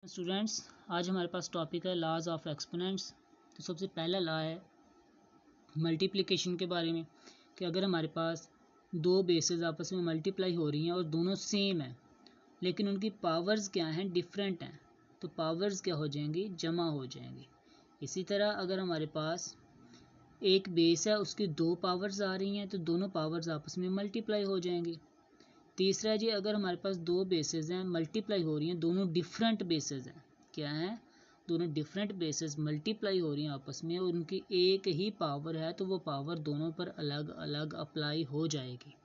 Students, आज हमारे पास topic है लॉज ऑफ एक्सपोनेंट्स। तो सबसे पहला लॉ है मल्टीप्लिकेशन के बारे में कि अगर हमारे पास दो बेसेस आपस में मल्टीप्लाई हो रही हैं और दोनों सेम हैं लेकिन उनकी पावर्स क्या हैं, डिफरेंट हैं, तो पावर्स क्या हो जाएंगी, जमा हो जाएंगी। इसी तरह अगर हमारे पास एक बेस है, उसकी दो पावर्स आ रही हैं तो दोनों पावर्स आपस में मल्टीप्लाई हो जाएंगी। तीसरा जी, अगर हमारे पास दो बेसेस हैं, मल्टीप्लाई हो रही हैं, दोनों डिफरेंट बेसेस हैं, क्या हैं, दोनों डिफरेंट बेसेस मल्टीप्लाई हो रही हैं आपस में और उनकी एक ही पावर है तो वो पावर दोनों पर अलग अलग अप्लाई हो जाएगी।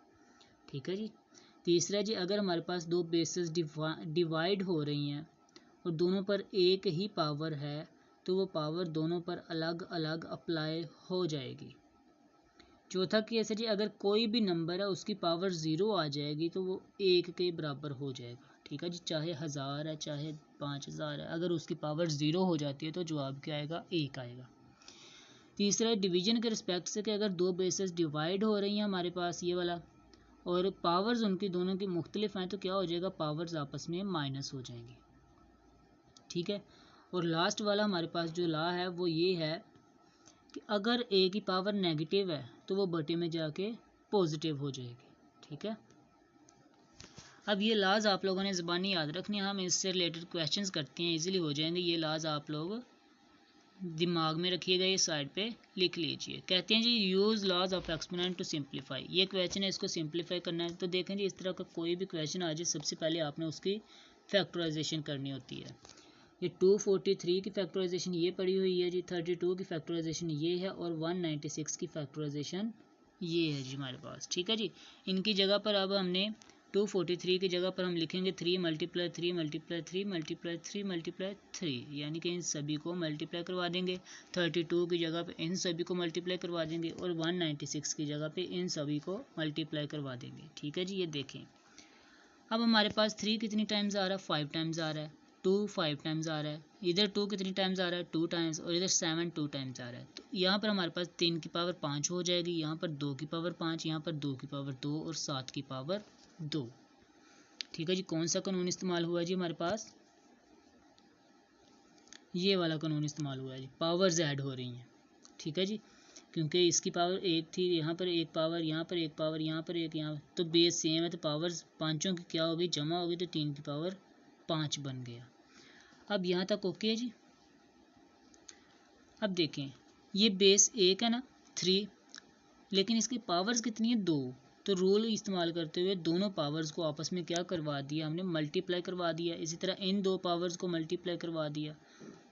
ठीक है जी। तीसरा जी, अगर हमारे पास दो बेसेस डिवाइड हो रही हैं और दोनों पर एक ही पावर है तो वो पावर दोनों पर अलग अलग अप्लाई हो जाएगी। चौथा केस है जी, अगर कोई भी नंबर है उसकी पावर 0 आ जाएगी तो वो 1 के बराबर हो जाएगा। ठीक है जी, चाहे 1000 है चाहे 5000 है, अगर उसकी पावर 0 हो जाती है तो जवाब क्या आएगा, 1 आएगा। तीसरा डिवीजन के रिस्पेक्ट से कि अगर दो बेसेस डिवाइड हो रही हैं हमारे पास ये वाला और पावर्स उनकी दोनों की मुख्तलिफ हैं तो क्या हो जाएगा, पावर्स आपस में माइनस हो जाएंगी। ठीक है। और लास्ट वाला हमारे पास जो लॉ है वो ये है कि अगर ए की पावर नेगेटिव है तो वो बटे में जाके पॉजिटिव हो जाएगी। ठीक है। अब ये लाज आप लोगों ने ज़बानी याद रखनी है, हम इससे रिलेटेड क्वेश्चंस करते हैं, इजीली हो जाएंगे। ये लाज आप लोग दिमाग में रखिएगा, ये साइड पे लिख लीजिए। कहते हैं जी use laws of exponent to simplify. ये क्वेश्चन है, इसको सिंप्लीफाई करना है। तो देखें जी, इस तरह का कोई भी क्वेश्चन आ जाए सबसे पहले आपने उसकी फैक्टराइजेशन करनी होती है। ये 243 की फैक्टराइजेशन ये पड़ी हुई है जी, 32 की फैक्टराइजेशन ये है और 196 की फैक्टराइजेशन ये है जी हमारे पास। ठीक है जी। इनकी जगह पर अब हमने 243 की जगह पर हम लिखेंगे 3 मल्टीप्लाई 3 मल्टीप्लाई 3 मल्टीप्लाई 3 मल्टीप्लाई 3, यानी कि इन सभी को मल्टीप्लाई करवा देंगे। 32 की जगह पे इन सभी को मल्टीप्लाई करवा देंगे और 196 की जगह पे इन सभी को मल्टीप्लाई करवा देंगे। ठीक है जी। ये देखें, अब हमारे पास 3 कितनी टाइम्स आ रहा है, 5 टाइम्स आ रहा है। 2 5 टाइम्स आ रहा है, इधर 2 कितनी टाइम्स आ रहा है, 2 टाइम्स, और इधर 7 2 टाइम्स आ रहा है। तो यहाँ पर हमारे पास 3 की पावर 5 हो जाएगी, यहाँ पर 2 की पावर 5, यहाँ पर 2 की पावर 2 और 7 की पावर 2। ठीक है जी। कौन सा कानून इस्तेमाल हुआ जी हमारे पास, ये वाला कानून इस्तेमाल हुआ है जी, पावर्स ऐड हो रही हैं। ठीक है जी, क्योंकि इसकी पावर 1 थी, यहाँ पर एक पावर, यहाँ पर एक पावर, यहाँ पर एक, यहाँ तो बेस सेम है तो पावर्स पाँचों की क्या होगी, जमा होगी, तो 3 की पावर 5 बन गया। अब यहाँ तक ओके है जी। अब देखें, ये बेस 1 है ना, 3, लेकिन इसकी पावर्स कितनी है, 2। तो रूल इस्तेमाल करते हुए दोनों पावर्स को आपस में क्या करवा दिया हमने, मल्टीप्लाई करवा दिया। इसी तरह इन दो पावर्स को मल्टीप्लाई करवा दिया।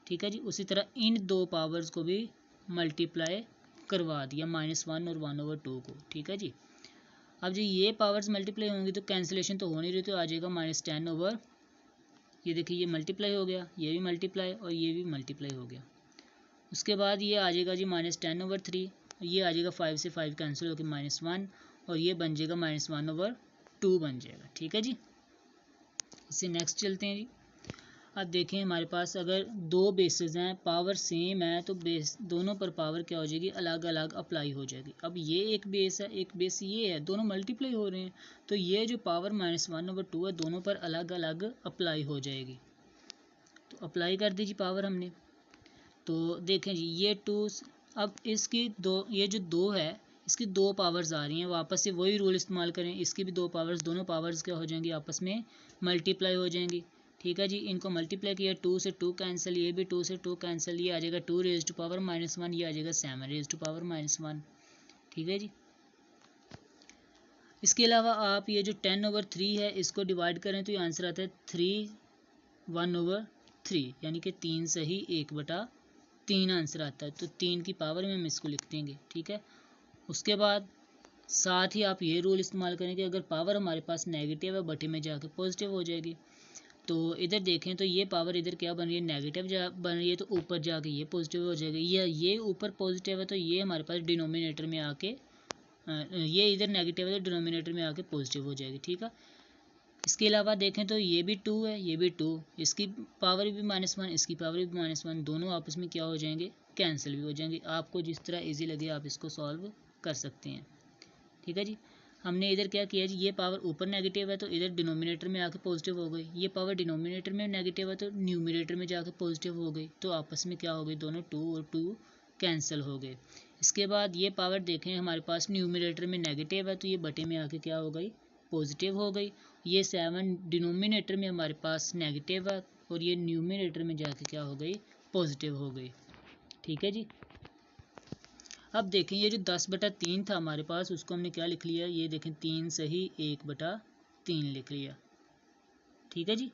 ठीक है जी। उसी तरह इन दो पावर्स को भी मल्टीप्लाई करवा दिया, -1 और 1/2 को। ठीक है जी। अब जो ये पावर्स मल्टीप्लाई होंगी तो कैंसिलेशन तो हो नहीं रही, तो आ जाएगा -10 ये देखिए, ये मल्टीप्लाई हो गया, ये भी मल्टीप्लाई और ये भी मल्टीप्लाई हो गया। उसके बाद ये आ जाएगा जी -10/3, ये आ जाएगा 5 से 5 कैंसिल होकर -1 और ये बन जाएगा -1/2 बन जाएगा। ठीक है जी। इससे नेक्स्ट चलते हैं जी। अब देखें, हमारे पास अगर दो बेसेस हैं, पावर सेम है, तो बेस दोनों पर पावर क्या हो जाएगी, अलग अलग अप्लाई हो जाएगी। अब ये एक बेस है, एक बेस ये है, दोनों मल्टीप्लाई हो रहे हैं, तो ये जो पावर -1/2 है दोनों पर अलग अलग अप्लाई हो जाएगी। तो अप्लाई कर दीजिए पावर हमने। तो देखें जी, ये 2, अब इसकी दो, ये जो 2 है इसकी 2 पावर्स आ रही हैं, वापस से वही रूल इस्तेमाल करें, इसकी भी 2 पावर्स, दोनों पावर्स क्या हो जाएंगी, आपस में मल्टीप्लाई हो जाएंगी। ठीक है जी। इनको मल्टीप्लाई किया, 2 से 2 कैंसिल, ये भी 2 से 2 कैंसिल, ये आ जाएगा 2 रेज़ टू पावर -1, ये आ जाएगा 7 रेज़ टू पावर -1। ठीक है जी। इसके अलावा आप ये जो 10/3 है इसको डिवाइड करें तो ये आंसर आता है 3/1/3, यानी कि 3 से ही 1/3 आंसर आता है। तो 3 की पावर में हम इसको लिख देंगे। ठीक है। उसके बाद साथ ही आप ये रूल इस्तेमाल करें कि अगर पावर हमारे पास नेगेटिव है बटे में जाके पॉजिटिव हो जाएगी। तो इधर देखें तो ये पावर इधर क्या बन रही है, नेगेटिव बन रही है, तो ऊपर जाके ये पॉजिटिव हो जाएगी। ये ऊपर पॉजिटिव है तो ये हमारे पास डिनोमिनेटर में आके, ये इधर नेगेटिव है तो डिनोमिनेटर में आके पॉजिटिव हो जाएगी। ठीक है। इसके अलावा देखें तो ये भी 2 है, ये भी 2, इसकी पावर भी -1, इसकी पावर भी -1, दोनों आपस में क्या हो जाएंगे, कैंसिल भी हो जाएंगे। आपको जिस तरह ईजी लगे आप इसको सॉल्व कर सकते हैं। ठीक है जी। हमने इधर क्या किया जी, ये पावर ऊपर नेगेटिव है तो इधर डिनोमिनेटर में आके पॉजिटिव हो गई, ये पावर डिनोमिनेटर में नेगेटिव है तो न्यूमिनेटर में जाके पॉजिटिव हो गई, तो आपस में क्या हो गई, दोनों 2 और 2 कैंसिल हो गए। इसके बाद ये पावर देखें हमारे पास न्यूमिनेटर में नेगेटिव है तो ये बटे में आके क्या हो गई, पॉजिटिव हो गई। ये 7 डिनोमिनेटर में हमारे पास नेगेटिव है और ये न्यूमिनेटर में जाके क्या हो गई, पॉजिटिव हो गई। ठीक है जी। अब देखें ये जो 10/3 था हमारे पास, उसको हमने क्या लिख लिया, ये देखें 3 सही 1/3 लिख लिया। ठीक है जी,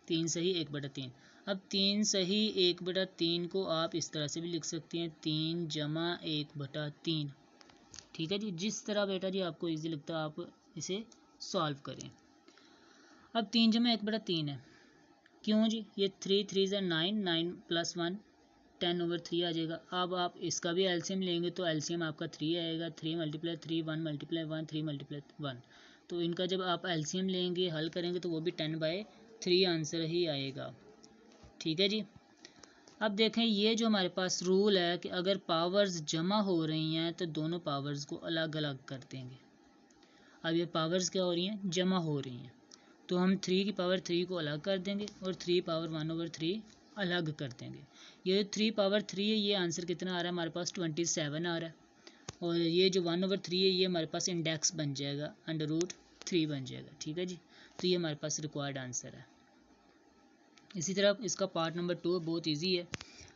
3 सही 1/3। अब 3 सही 1/3 को आप इस तरह से भी लिख सकते हैं, 3 जमा 1/3। ठीक है जी, जिस तरह बेटा जी आपको इजी लगता है आप इसे सॉल्व करें। अब 3 जमा 1/3 है, क्यों जी, ये 3 3 9, 9 + 1 10/3 आ जाएगा। अब आप इसका भी एलसीएम लेंगे तो एलसीएम आपका 3 आएगा, 3 × 3 1 × 1 3 × 1, तो इनका जब आप एलसीएम लेंगे हल करेंगे तो वो भी 10/3 आंसर ही आएगा। ठीक है जी। अब देखें ये जो हमारे पास रूल है कि अगर पावर्स जमा हो रही हैं तो दोनों पावर्स को अलग अलग कर देंगे। अब ये पावर्स क्या हो रही हैं, जमा हो रही हैं, तो हम 3 की पावर 3 को अलग कर देंगे और 3 पावर 1/3 अलग कर देंगे। ये 3 पावर 3 है, ये आंसर कितना आ रहा है हमारे पास, 27 आ रहा है, और ये जो 1/3 है ये हमारे पास इंडेक्स बन जाएगा, √3 बन जाएगा। ठीक है जी, तो ये हमारे पास रिक्वायर्ड आंसर है। इसी तरह इसका पार्ट नंबर 2 बहुत ईजी है।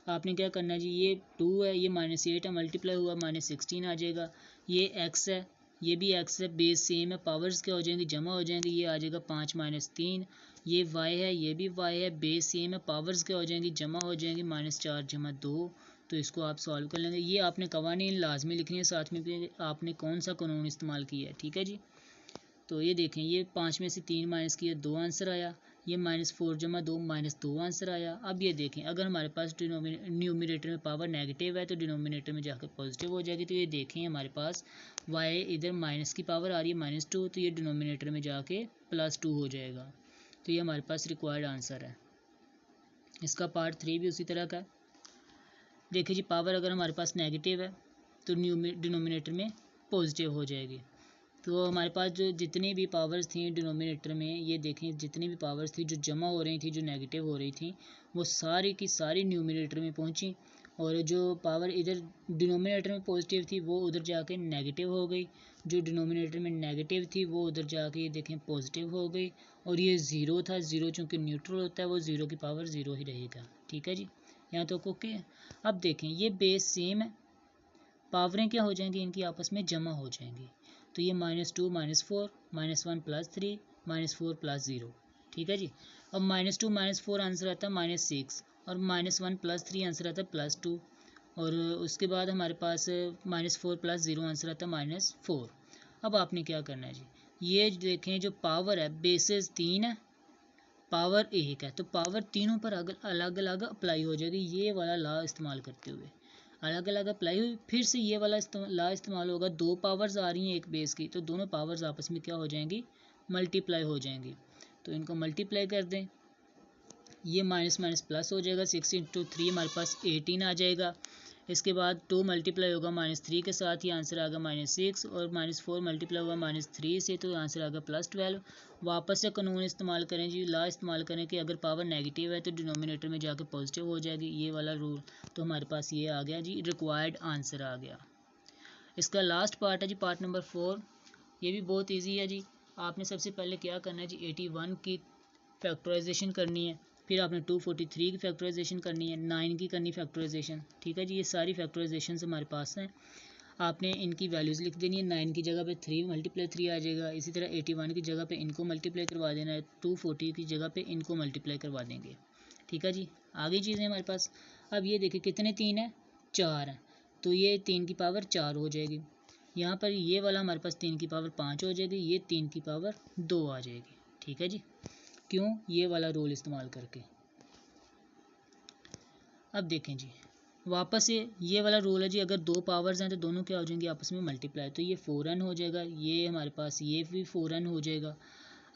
आपने क्या करना है जी, ये 2 है, ये -8 है, मल्टीप्लाई हुआ -16 आ जाएगा। ये x है, ये भी x है, बेस सेम है, पावर्स क्या हो जाएंगी, जमा हो जाएंगी, ये आ जाएगा 5 - 3। ये y है, ये भी y है, बेस सेम है, पावर्स क्या हो जाएंगी, जमा हो जाएंगी, -4 + 2। तो इसको आप सॉल्व कर लेंगे। ये आपने कवानीन लाजमी लिखनी है साथ में कि आपने कौन सा कानून इस्तेमाल किया है। ठीक है जी, तो ये देखें, ये 5 में से 3 माइनस किया 2 आंसर आया, ये -4 + 2 -2 आंसर आया। अब ये देखें अगर हमारे पास न्यूमिनेटर में पावर नेगेटिव है तो डिनोमिनेटर में जाकर पॉजिटिव हो जाएगी। तो ये देखें हमारे पास y इधर माइनस की पावर आ रही है -2, तो ये डिनोमिनेटर में जाके +2 हो जाएगा। तो ये हमारे पास रिक्वायर्ड आंसर है। इसका पार्ट 3 भी उसी तरह का है। देखिए जी, पावर अगर हमारे पास नेगेटिव है तो डिनोमिनेटर में पॉजिटिव हो जाएगी। तो हमारे पास जो जितनी भी पावर्स थी डिनोमिनेटर में, ये देखें जितनी भी पावर्स थी जो जमा हो रही थी, जो नेगेटिव हो रही थी, वो सारी की सारी न्यूमिनेटर में पहुंची, और जो पावर इधर डिनोमिनेटर में पॉजिटिव थी वो उधर जाके नेगेटिव हो गई, जो डिनोमिनेटर में नेगेटिव थी वो उधर जाके ये देखें पॉजिटिव हो गई, और ये 0 था, 0 चूँकि न्यूट्रल होता है वो 0 की पावर 0 ही रहेगा। ठीक है जी, यहाँ तो ओके है। अब देखें ये बेस सेम है, पावरें क्या हो जाएंगी, इनकी आपस में जमा हो जाएंगी, तो ये -2 -4 -1 + 3 -4 + 0। ठीक है जी। अब -2 -4 आंसर आता है -6, और -1 + 3 आंसर आता है +2, और उसके बाद हमारे पास -4 + 0 आंसर आता है -4। अब आपने क्या करना है जी, ये देखें जो पावर है बेसिस 3 है, पावर 1 है, तो पावर तीनों पर अलग अलग अप्लाई हो जाएगी। ये वाला लॉ इस्तेमाल करते हुए अलग अलग अप्लाई हुई, फिर से ये वाला लॉ इस्तेमाल होगा। 2 पावर्स आ रही हैं एक बेस की, तो दोनों पावर्स आपस में क्या हो जाएंगी, मल्टीप्लाई हो जाएंगी। तो इनको मल्टीप्लाई कर दें, ये माइनस माइनस प्लस हो जाएगा, 6 × 3 हमारे पास 18 आ जाएगा। इसके बाद 2 मल्टीप्लाई होगा -3 के साथ, ये आंसर आ गया -6, और -4 मल्टीप्लाई होगा -3 से, तो आंसर आ गया +12। वापस से कानून इस्तेमाल करें जी, लॉ इस्तेमाल करें कि अगर पावर नेगेटिव है तो डिनोमिनेटर में जाके पॉजिटिव हो जाएगी, ये वाला रूल। तो हमारे पास ये आ गया जी, रिक्वायर्ड आंसर आ गया। इसका लास्ट पार्ट है जी, पार्ट नंबर 4। ये भी बहुत ईजी है जी। आपने सबसे पहले क्या करना है जी, 81 की फैक्टराइजेशन करनी है, फिर आपने 243 की फैक्टराइजेशन करनी है, 9 की करनी फैक्टराइजेशन। ठीक है जी, ये सारी फैक्टराइजेशन हमारे पास हैं। आपने इनकी वैल्यूज़ लिख देनी है। 9 की जगह पे 3 × 3 आ जाएगा। इसी तरह 81 की जगह पे इनको मल्टीप्लाई करवा देना है, 240 की जगह पे इनको मल्टीप्लाई करवा देंगे। ठीक है जी, आगे चीज़ें हमारे पास। अब ये देखिए कितने 3 है, 4 है, तो ये 3 की पावर 4 हो जाएगी। यहाँ पर ये वाला हमारे पास 3 की पावर 5 हो जाएगी, ये 3 की पावर 2 आ जाएगी। ठीक है जी, क्यों, ये वाला रूल इस्तेमाल करके। अब देखें जी, वापस से ये वाला रूल है जी, अगर 2 पावर्स हैं तो दोनों क्या हो जाएंगे, आपस में मल्टीप्लाई, तो ये 4n हो जाएगा, ये हमारे पास ये भी 4n हो जाएगा।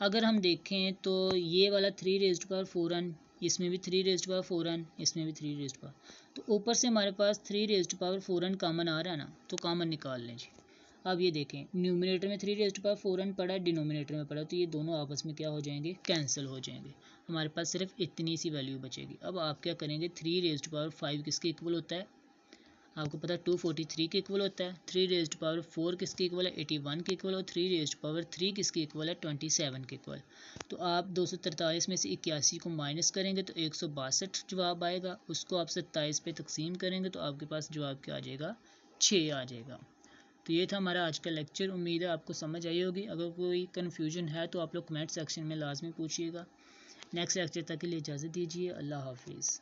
अगर हम देखें तो ये वाला 3⁴n, इसमें भी 3⁴n, इसमें भी 3⁴, तो ऊपर से हमारे पास 3⁴n कॉमन आ रहा है ना, तो कॉमन निकाल लें जी। अब ये देखें, न्यूमरेटर में 3⁴ पड़ा है, डिनोमिनेटर में पड़ा, तो ये दोनों आपस में क्या हो जाएंगे, कैंसिल हो जाएंगे। हमारे पास सिर्फ इतनी सी वैल्यू बचेगी। अब आप क्या करेंगे, 3⁵ किसके इक्वल होता है, आपको पता है 243 के इक्वल होता है। 3⁴ किसके इक्वल है, 81 के इक्वल, और 3⁵3 किसके इक्वल है, 27 के इक्वल। तो आप 243 में से 81 को माइनस करेंगे तो 162 जवाब आएगा, उसको आप 27 पे तकसीम करेंगे तो आपके पास जवाब क्या आ जाएगा, 6 आ जाएगा। तो ये था हमारा आज का लेक्चर, उम्मीद है आपको समझ आई होगी। अगर कोई कन्फ्यूजन है तो आप लोग कमेंट सेक्शन में लाजमी पूछिएगा। नेक्स्ट लेक्चर तक के लिए इजाज़त दीजिए। अल्लाह हाफिज़।